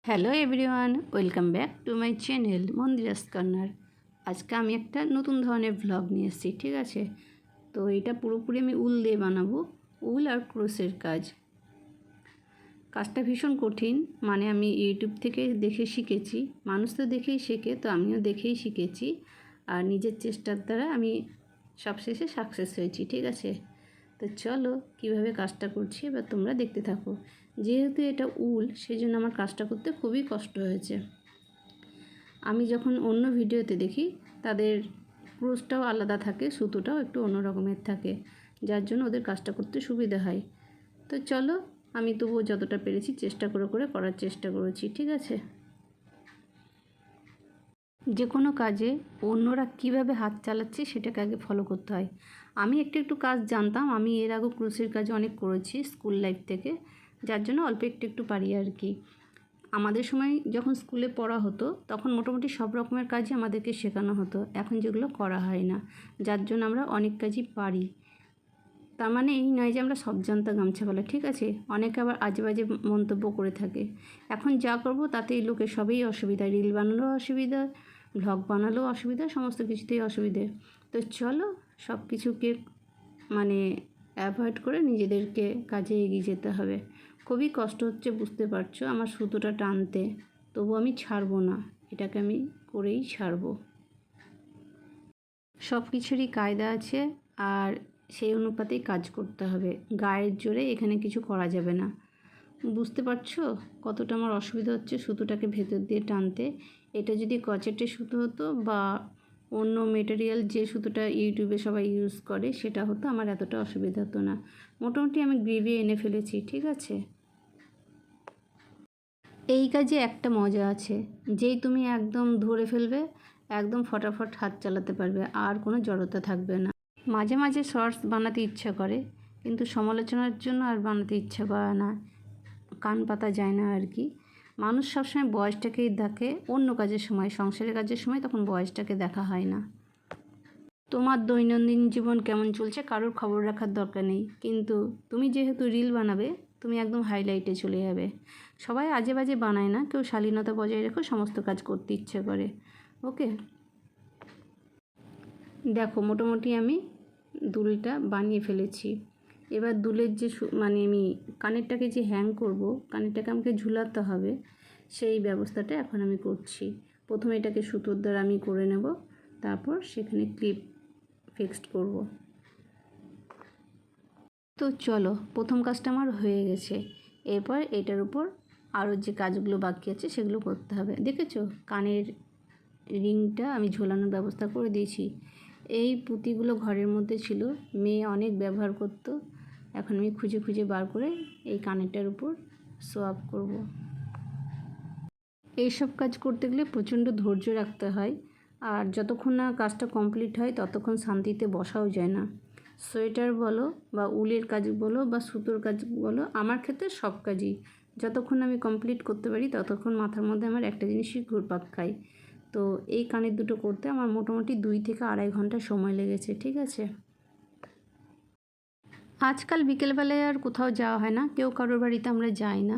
Hello everyone, welcome back to my channel Mandira's corner. আজকে আমি একটা নতুন ধরনের ভ্লগ নিয়ে এসেছি, ঠিক আছে। তো এটা পুরোপুরি আমি উল দিয়ে বানাবো, উল আর ক্রোশের কাজটা ভীষণ কঠিন। মানে আমি ইউটিউব থেকে দেখে শিখেছি, মানুষ তো দেখেই শেখে, তো আমিও দেখেই শিখেছি আর নিজের চেষ্টার দ্বারা আমি সবশেষে সাকসেস হয়েছি, ঠিক আছে। তো চলো কীভাবে কাজটা করছি এবার তোমরা দেখতে থাকো। যেহেতু এটা উল, সেই জন্য আমার কাজটা করতে খুবই কষ্ট হয়েছে। আমি যখন অন্য ভিডিওতে দেখি তাদের ক্রোশটাও আলাদা থাকে, সুতোটাও একটু অন্য রকমের থাকে, যার জন্য ওদের কাজটা করতে সুবিধা হয়। তো চলো, আমি তবুও যতটা পেরেছি চেষ্টা করে করার চেষ্টা করেছি, ঠিক আছে। যে কোনো কাজে অন্যরা কীভাবে হাত চালাচ্ছে সেটাকে আগে ফলো করতে হয়। আমি একটু কাজ জানতাম, আমি এর আগে ক্রোশের কাজ অনেক করেছি স্কুল লাইফ থেকে, যার জন্য অল্প একটু পারি আর কি। আমাদের সময় যখন স্কুলে পড়া হতো তখন মোটামুটি সব রকমের কাজই আমাদেরকে শেখানো হতো, এখন যেগুলো করা হয় না, যার জন্য আমরা অনেক কাজই পারি। তার মানে এই নয় যে আমরা সব জানতা গামছা বলা, ঠিক আছে। অনেকে আবার আজে বাজে মন্তব্য করে থাকে। এখন যা করব তাতেই লোকের সবই অসুবিধা, রিল বানালেও অসুবিধা, ভ্লগ বানালেও অসুবিধা, সমস্ত কিছুতেই অসুবিধে। তো চলো সব কিছুকে মানে অ্যাভয়েড করে নিজেদেরকে কাজে এগিয়ে যেতে হবে। খুবই কষ্ট হচ্ছে বুঝতে পারছো আমার সুতোটা টানতে, তবু আমি ছাড়বো না, এটাকে আমি করেই ছাড়বো। সব কিছুরই কায়দা আছে আর সেই অনুপাতেই কাজ করতে হবে, গায়ের জোরে এখানে কিছু করা যাবে না। বুঝতে পারছো কতটা আমার অসুবিধা হচ্ছে সুতোটাকে ভেতর দিয়ে টানতে। এটা যদি কচেটের সুতো হতো বা অন্য মেটেরিয়াল যে সুতোটা ইউটিউবে সবাই ইউজ করে সেটা হতো, আমার এতটা অসুবিধা হতো না। মোটামুটি আমি গ্রিভিয়ে এনে ফেলেছি, ঠিক আছে। এই কাজে একটা মজা আছে, যেই তুমি একদম ধরে ফেলবে একদম ফটাফট হাত চালাতে পারবে, আর কোনো জড়তা থাকবে না। মাঝে মাঝে শর্টস বানাতে ইচ্ছা করে, কিন্তু সমালোচনার জন্য আর বানাতে ইচ্ছা করে না, কান পাতা যায় না আর কি। মানুষ সবসময় বয়সটাকেই দেখে, অন্য কাজের সময়, সংসারের কাজের সময় তখন বয়সটাকে দেখা হয় না। তোমার দৈনন্দিন জীবন কেমন চলছে কারোর খবর রাখার দরকার নেই, কিন্তু তুমি যেহেতু রিল বানাবে তুমি একদম হাইলাইটে চলে যাবে। সবাই আজে বাজে বানায় না, কেউ শালীনতা বজায় রেখে সমস্ত কাজ করতে ইচ্ছে করে। ওকে, দেখো মোটামুটি আমি দুলটা বানিয়ে ফেলেছি। এবার দুলের যে মানে আমি কানেরটাকে যে হ্যাং করব, কানেরটাকে আমাকে ঝুলাতে হবে, সেই ব্যবস্থাটা এখন আমি করছি। প্রথমে এটাকে সুতোর দ্বারা আমি করে নেব, তারপর সেখানে ক্লিপ ফিক্সড করব। তো চলো, প্রথম কাজটা আমার হয়ে গেছে। এরপর এটার উপর আরও যে কাজগুলো বাকি আছে সেগুলো করতে হবে। দেখেছো কানের রিংটা আমি ঝোলানোর ব্যবস্থা করে দিয়েছি। এই পুঁতিগুলো ঘরের মধ্যে ছিল, মেয়ে অনেক ব্যবহার করতো, এখন আমি খুঁজে খুঁজে বার করে এই কানেরটার উপর শো আপ করব। এইসব কাজ করতে গেলে প্রচণ্ড ধৈর্য রাখতে হয়, আর যতক্ষণ না কাজটা কমপ্লিট হয় ততক্ষণ শান্তিতে বসাও যায় না। সোয়েটার বলো বা উলের কাজ বলো বা সুতোর কাজ বলো, আমার ক্ষেত্রে সব কাজই যতক্ষণ আমি কমপ্লিট করতে পারি ততক্ষণ মাথার মধ্যে আমার একটা জিনিসই ঘুরপাক খায়। তো এই কানের দুটো করতে আমার মোটামুটি 2 থেকে আড়াই ঘন্টা সময় লেগেছে, ঠিক আছে। আজকাল বিকেলবেলায় আর কোথাও যাওয়া হয় না, কেউ কারোর বাড়িতে আমরা যাই না,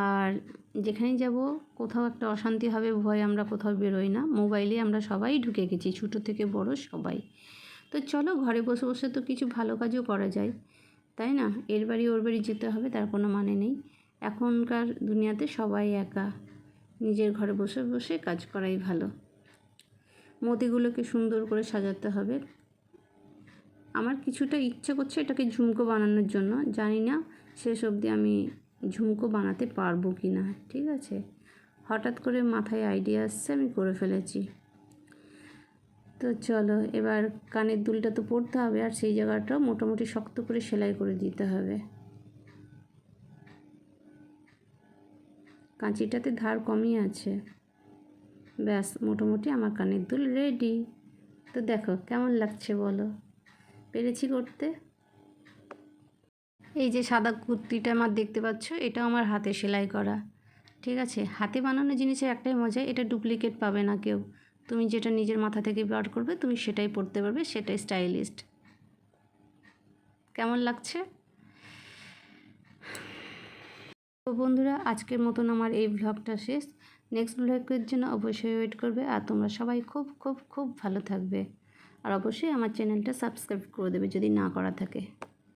আর যেখানেই যাব কোথাও একটা অশান্তি হবে ভয় আমরা কোথাও বেরোই না। মোবাইলে আমরা সবাই ঢুকে গেছি, ছোটো থেকে বড় সবাই। তো চলো ঘরে বসে বসে তো কিছু ভালো কাজও করা যায়, তাই না। এর বাড়ি ওর বাড়ি যেতে হবে তার কোনো মানে নেই। এখনকার দুনিয়াতে সবাই একা, নিজের ঘরে বসে বসে কাজ করাই ভালো। মোতিগুলোকে সুন্দর করে সাজাতে হবে। আমার কিছুটা ইচ্ছে করছে এটাকে ঝুমকো বানানোর জন্য, জানি না শেষ অবধি আমি ঝুমকো বানাতে পারবো কি না, ঠিক আছে। হঠাৎ করে মাথায় আইডিয়া আসছে, আমি করে ফেলেছি। তো চলো এবার কানের দুলটা তো পরতে হবে, আর সেই জায়গাটাও মোটামুটি শক্ত করে সেলাই করে দিতে হবে। কাঁচিটাতে ধার কমই আছে। ব্যাস মোটামুটি আমার কানের দুল রেডি। তো দেখো কেমন লাগছে বলো, পেরেছি করতে। এই যে সাদা কুর্তিটা আমার দেখতে পাচ্ছ, এটা আমার হাতে সেলাই করা, ঠিক আছে। হাতে বানানো জিনিসের একটাই মজা, এটা ডুপ্লিকেট পাবে না কেউ। তুমি যেটা নিজের মাথা থেকে বার করবে তুমি সেটাই পরতে পারবে, সেটাই স্টাইলিস্ট। কেমন লাগছে? তো বন্ধুরা, আজকের মতন আমার এই ব্লগটা শেষ। নেক্সট ব্লগের জন্য অবশ্যই ওয়েট করবে। আর তোমরা সবাই খুব খুব খুব ভালো থাকবে। আর অবশ্যই আমার চ্যানেলটা সাবস্ক্রাইব করে দেবে যদি না করা থাকে।